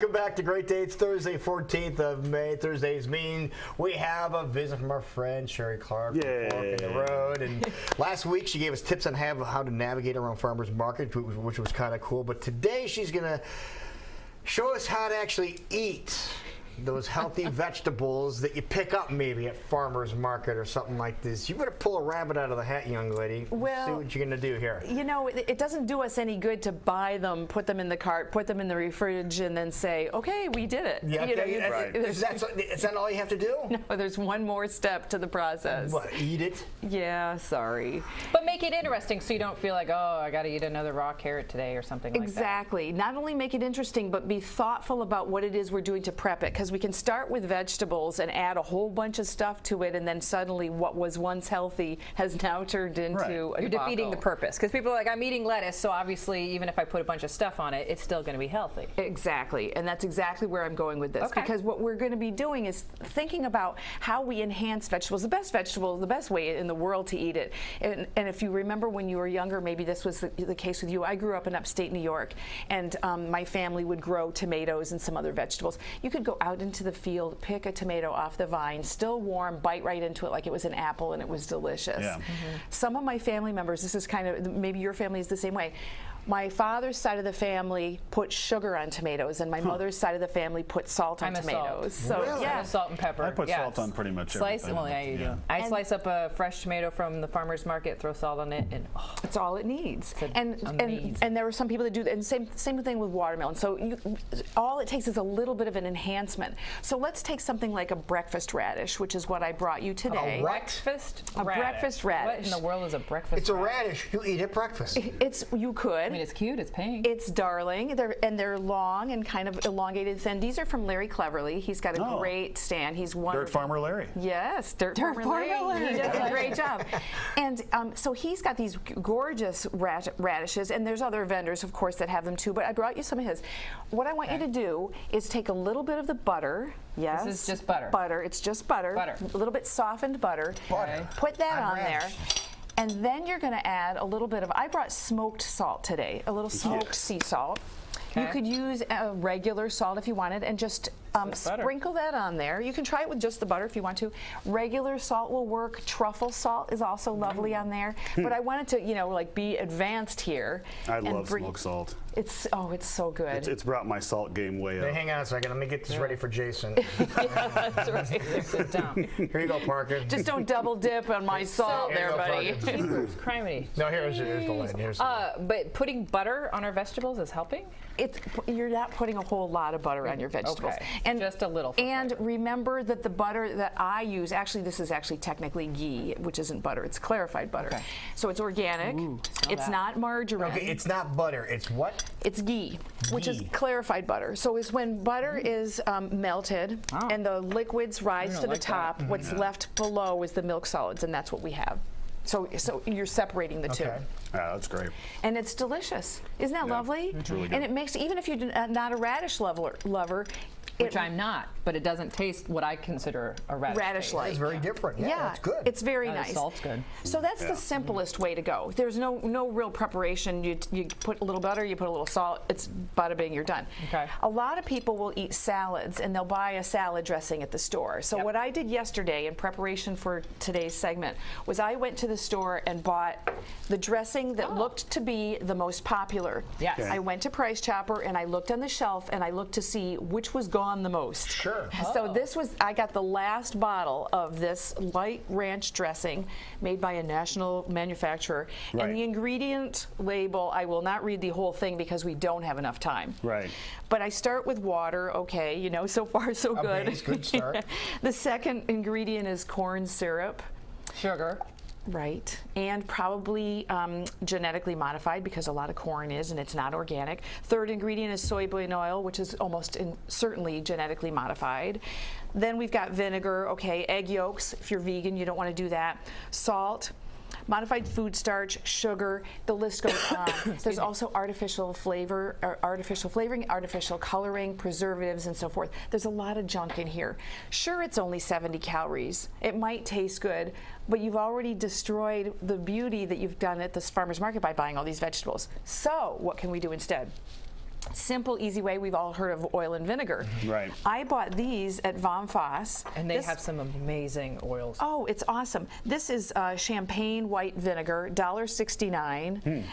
Welcome back to Great Dates, Thursday, 14th of May. Thursday's mean. We have a visit from our friend Sheree Clark from Fork in the Road. And last week she gave us tips on how to navigate around farmers market, which was kind of cool. But today she's going to show us how to actually eat those healthy vegetables that you pick up maybe at farmer's market or something like this. You better pull a rabbit out of the hat, young lady. Well, see what you're going to do here. You know, it doesn't do us any good to buy them, put them in the cart, put them in the fridge, and then say, okay, we did it. Yeah, right. Is that all you have to do? No, there's one more step to the process. What, eat it? Yeah, sorry. But make it interesting so you don't feel like, oh, I got to eat another raw carrot today or something like that. Exactly. Not only make it interesting, but be thoughtful about what it is we're doing to prep it, because we can start with vegetables and add a whole bunch of stuff to it, and then suddenly what was once healthy has now turned into a You're defeating the purpose, because people are like, I'm eating lettuce, so obviously even if I put a bunch of stuff on it, it's still going to be healthy. Exactly, and that's exactly where I'm going with this, because what we're going to be doing is thinking about how we enhance vegetables, the best way in the world to eat it. And if you remember when you were younger, maybe this was the case with you. I grew up in upstate New York, and my family would grow tomatoes and some other vegetables. You could go out into the field, pick a tomato off the vine, still warm, bite right into it like it was an apple, and it was delicious. Yeah. Some of my family members, this is kind of, maybe your family is the same way. My father's side of the family put sugar on tomatoes, and my mother's side of the family put salt on tomatoes. So really? Yeah, salt and pepper. I put salt on pretty much everything. Well, yeah, you do. I slice up a fresh tomato from the farmer's market, throw salt on it, and it's all it needs. And there are some people that do that, and same thing with watermelon. So all it takes is a little bit of an enhancement. So let's take something like a breakfast radish, which is what I brought you today. A breakfast radish? Breakfast radish. What in the world is a breakfast It's a radish you eat at breakfast. You could. I mean, it's cute, it's pink. It's darling, they're long and kind of elongated thin. These are from Larry Cleverly. He's got a great stand. He's wonderful. Dirt Farmer Larry. Yes, Dirt Farmer Larry. He does a great job. And so he's got these gorgeous radishes, and there's other vendors, of course, that have them too, but I brought you some of his. What I want you to do is take a little bit of the butter. Yes. This is just butter. Butter. It's just butter. A little bit softened butter. Put that on there. And then you're going to add a little bit of, I brought smoked salt today, a little smoked sea salt. You could use regular salt if you wanted, and just sprinkle that on there. You can try it with just the butter if you want to. Regular salt will work. Truffle salt is also lovely on there. But I wanted to, like be advanced here. I love smoked salt. It's so good. It's brought my salt game way up. Hey, hang on a second. Let me get this ready for Jason. That's right. Sit down. Here you go, Parker. Just don't double dip on my salt there, buddy. Jeepers, criminy. No, here's the line. But putting butter on our vegetables is helping? You're not putting a whole lot of butter on your vegetables. And just a little. And remember that the butter that I use, this is actually technically ghee, which isn't butter. It's clarified butter. So it's organic. It's not margarine. Okay, it's not butter. It's what? It's ghee, which is clarified butter. So it's when butter is melted and the liquids rise to the top, what's left below is the milk solids, and that's what we have. So you're separating the two. Yeah, that's great. And it's delicious. Isn't that lovely? It's really good. And it makes, even if you're not a radish lover, which I'm not, but it doesn't taste what I consider a radish-like. It's very different. Yeah, it's good. It's very nice. The salt's good. So that's the simplest way to go. There's no real preparation. You put a little butter, you put a little salt, it's bada bing, you're done. A lot of people will eat salads, and they'll buy a salad dressing at the store. So what I did yesterday in preparation for today's segment was I went to the store and bought the dressing that looked to be the most popular. Yes. I went to Price Chopper and I looked on the shelf and I looked to see which was gone the most. Sure. So I got the last bottle of this light ranch dressing made by a national manufacturer. And the ingredient label, I will not read the whole thing because we don't have enough time. But I start with water, so far so good. It's a good start. The second ingredient is corn syrup. Sugar. Right, and probably genetically modified because a lot of corn is, and it's not organic. Third ingredient is soybean oil, which is almost certainly genetically modified. Then we've got vinegar, egg yolks. If you're vegan, you don't want to do that. Salt. Modified food starch, sugar, the list goes on. There's also artificial flavoring, artificial coloring, preservatives, and so forth. There's a lot of junk in here. Sure, it's only 70 calories. It might taste good, but you've already destroyed the beauty that you've done at this farmer's market by buying all these vegetables. So what can we do instead? simple, easy way. We've all heard of oil and vinegar. Right. I bought these at Von Foss. And they have some amazing oils. Oh, it's awesome. This is champagne white vinegar, $1.69.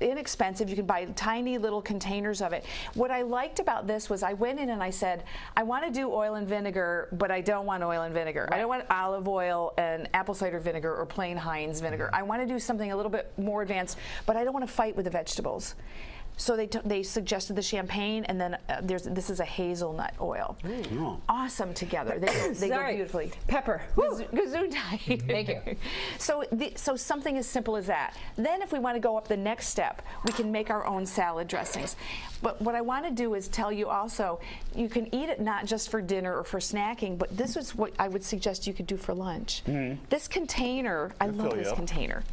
Inexpensive. You can buy tiny little containers of it. What I liked about this was I went in and I said, I want to do oil and vinegar, but I don't want oil and vinegar. Right. I don't want olive oil and apple cider vinegar or plain Heinz vinegar. I want to do something a little bit more advanced, but I don't want to fight with the vegetables. So they suggested the champagne, and then this is a hazelnut oil. Awesome together. They go beautifully. Pepper. Gesundheit. Thank you. So something as simple as that. Then if we want to go up the next step, we can make our own salad dressings. But what I want to do is tell you also, you can eat it not just for dinner or for snacking, but this is what I would suggest you could do for lunch. This container, I love this container.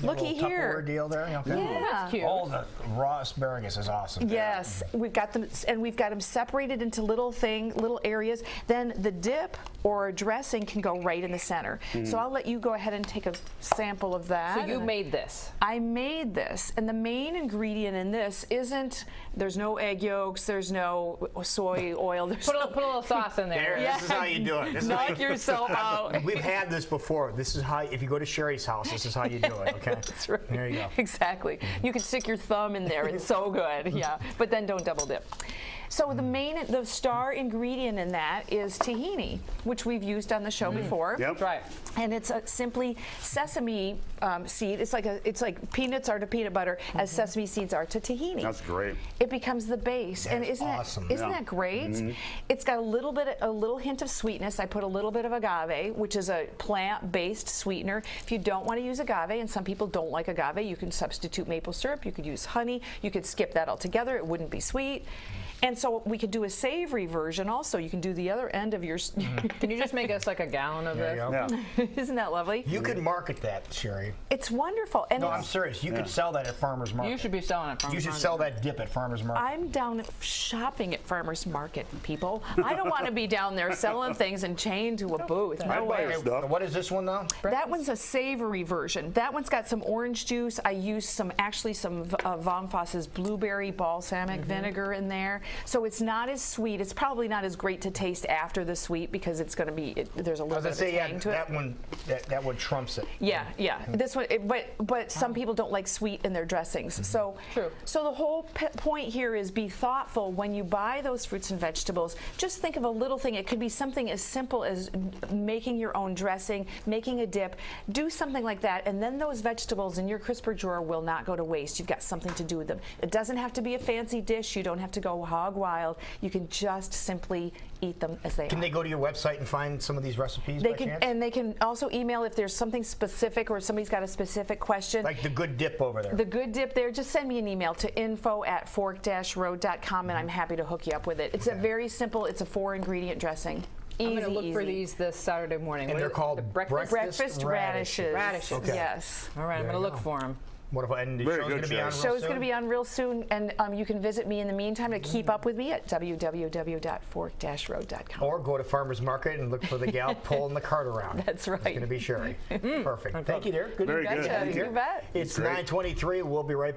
Looky here. Tupperware deal there. Okay. Yeah. That's cute. Oh, the raw asparagus is awesome. Yes, we've got them, and we've got them separated into little areas. Then the dip or dressing can go right in the center. So I'll let you go ahead and take a sample of that. So you made this. I made this, and the main ingredient in this isn't. There's no egg yolks. There's no soy oil. There's Put a little sauce in there. This is how you do it. This is how Knock you- yourself out. We've had this before. This is how, if you go to Sheree's house, this is how you do it, okay? That's right. There you go. Exactly. You can stick your thumb in there. It's so good. Yeah. But then don't double dip. So the star ingredient in that is tahini, which we've used on the show before. Yep. Right. And it's simply sesame seed. It's like peanuts are to peanut butter as sesame seeds are to tahini. That's great. It becomes the base, and isn't awesome. Isn't that great? It's got a little hint of sweetness. I put a little bit of agave, which is a plant-based sweetener. If you don't want to use agave, and some people don't like agave, you can substitute maple syrup. You could use honey. You could skip that altogether. It wouldn't be sweet. And so we could do a savory version also. You can do the other end of your. Can you just make us like a gallon of There this? you go. Yeah. Isn't that lovely? You could market that, Sheree. It's wonderful. And No, I'm it's, serious. You could sell that at Farmer's Market. You should be selling it from You should sell that dip at Farmer's Market. I'm down shopping at Farmer's Market, people. I don't want to be down there selling things and chained to a booth. No I'd buy way. your stuff. What is this one though? That one's a savory version. That one's got some orange juice. I used some Von Foss's blueberry balsamic vinegar in there. So it's not as sweet. It's probably not as great to taste after the sweet because it's going to be, there's a little bit of a tang to it. that one trumps it. Yeah, yeah. This one, but some people don't like sweet in their dressings. So, True. So the whole point here is be thoughtful when you buy those fruits and vegetables. Just think of a little thing. It could be something as simple as making your own dressing, making a dip. Do something like that, and then those vegetables in your crisper drawer will not go to waste. You've got something to do with them. It doesn't have to be a fancy dish. You don't have to go hog wild. You can just simply eat them as they are. Can they go to your website and find some of these recipes They by can, chance? and they can also email if there's something specific or somebody's got a specific question. Like the good dip over there. The good dip there, just send me an email to info@fork-road.com and I'm happy to hook you up with it. It's a very simple, it's a 4-ingredient dressing. Easy, I'm going to look for easy. these this Saturday morning. And What they're is it? called The breakfast. Breakfast radishes. Radishes. Okay. Yes. All right, I'm There going to you look go. for them. What if, and the Very show's good, going to be on Sheree. real Show's soon? going to be on real soon, and you can visit me in the meantime to keep up with me at www.fork-road.com. Or go to Farmer's Market and look for the gal pulling the cart around. That's right. It's going to be Sheree. Perfect. Thank you, dear. Good Very to good. have you You here. bet. It's Great. 9:23. We'll be right back.